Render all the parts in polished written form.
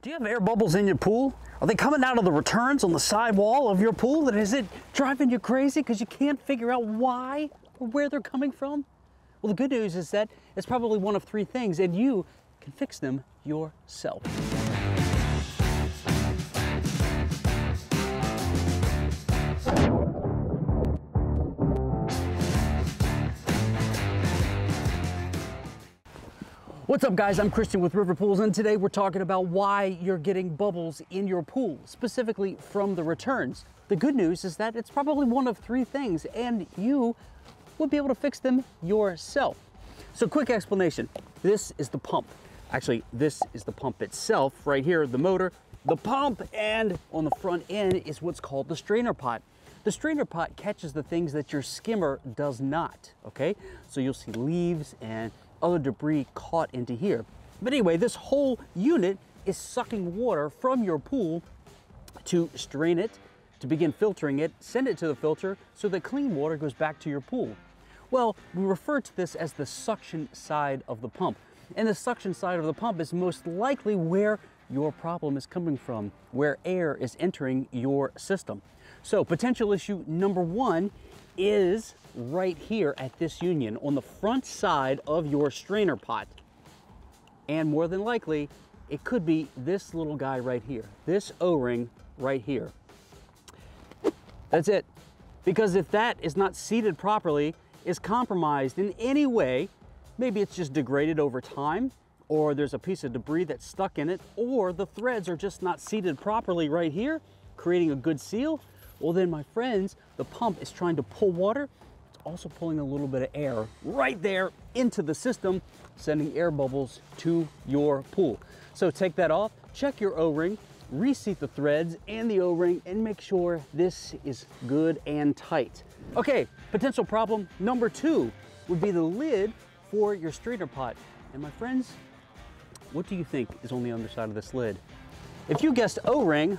Do you have air bubbles in your pool? Are they coming out of the returns on the side wall of your pool? And is it driving you crazy because you can't figure out why or where they're coming from? Well, the good news is that it's probably one of three things, and you can fix them yourself. What's up, guys? I'm Christian with River Pools, and today we're talking about why you're getting bubbles in your pool, specifically from the returns. The good news is that it's probably one of three things, and you will be able to fix them yourself. So quick explanation. This is the pump. Actually, this is the pump itself. Right here, the motor, the pump, and on the front end is what's called the strainer pot. The strainer pot catches the things that your skimmer does not, okay? So you'll see leaves and other debris caught into here. But anyway, this whole unit is sucking water from your pool to strain it, to begin filtering it, send it to the filter so that clean water goes back to your pool. Well, we refer to this as the suction side of the pump. And the suction side of the pump is most likely where your problem is coming from, where air is entering your system. So potential issue number one is right here at this union on the front side of your strainer pot. And more than likely, it could be this little guy right here, this O-ring right here. That's it. Because if that is not seated properly, is compromised in any way, maybe it's just degraded over time, or there's a piece of debris that's stuck in it, or the threads are just not seated properly right here, creating a good seal, well then, my friends, the pump is trying to pull water. It's also pulling a little bit of air right there into the system, sending air bubbles to your pool. So take that off, check your O-ring, reseat the threads and the O-ring, and make sure this is good and tight. Okay, potential problem number two would be the lid for your strainer pot. And my friends, what do you think is on the underside of this lid? If you guessed O-ring,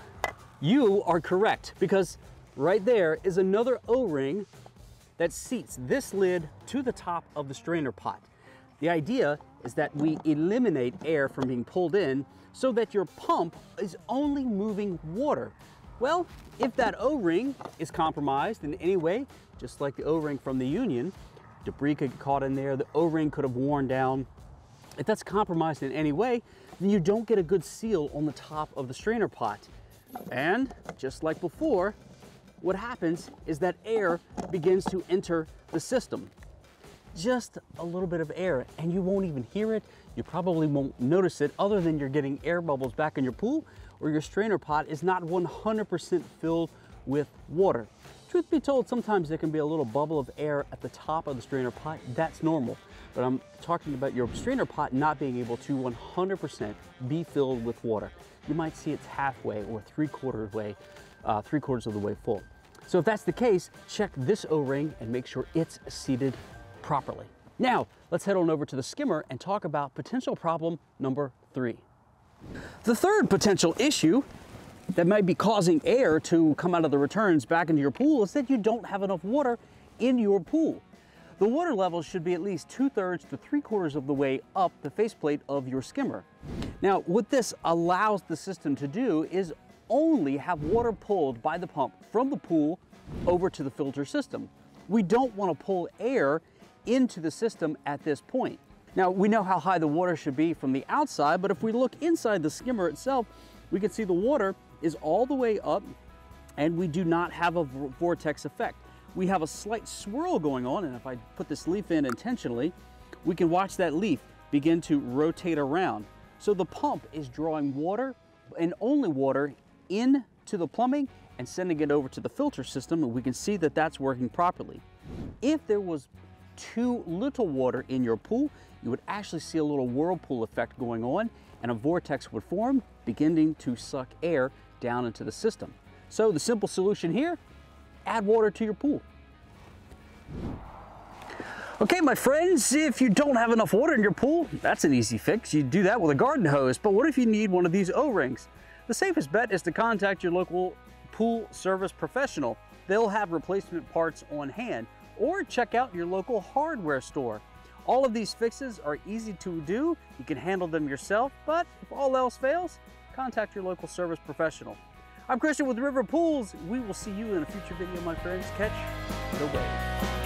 you are correct, because right there is another O-ring that seats this lid to the top of the strainer pot. The idea is that we eliminate air from being pulled in so that your pump is only moving water. Well, if that O-ring is compromised in any way, just like the O-ring from the union, debris could get caught in there, the O-ring could have worn down. If that's compromised in any way, then you don't get a good seal on the top of the strainer pot. And just like before, what happens is that air begins to enter the system. Just a little bit of air, and you won't even hear it. You probably won't notice it, other than you're getting air bubbles back in your pool, or your strainer pot is not 100% filled with water. Truth be told, sometimes there can be a little bubble of air at the top of the strainer pot. That's normal. But I'm talking about your strainer pot not being able to 100% be filled with water. You might see it's halfway or three-quarters of the way full. So if that's the case, check this O-ring and make sure it's seated properly. Now, let's head on over to the skimmer and talk about potential problem number three. The third potential issue that might be causing air to come out of the returns back into your pool is that you don't have enough water in your pool. The water level should be at least 2/3 to 3/4 of the way up the faceplate of your skimmer. Now, what this allows the system to do is only have water pulled by the pump from the pool over to the filter system. We don't want to pull air into the system at this point. Now, we know how high the water should be from the outside, but if we look inside the skimmer itself, we can see the water is all the way up, and we do not have a vortex effect. We have a slight swirl going on, and if I put this leaf in intentionally, we can watch that leaf begin to rotate around. So the pump is drawing water, and only water, into the plumbing and sending it over to the filter system, and we can see that that's working properly. If there was too little water in your pool, you would actually see a little whirlpool effect going on, and a vortex would form, beginning to suck air down into the system. So the simple solution here, add water to your pool. Okay, my friends, if you don't have enough water in your pool, that's an easy fix. You do that with a garden hose. But what if you need one of these O-rings? The safest bet is to contact your local pool service professional. They'll have replacement parts on hand, or check out your local hardware store. All of these fixes are easy to do. You can handle them yourself, but if all else fails, contact your local service professional. I'm Christian with River Pools. We will see you in a future video, my friends. Catch the wave.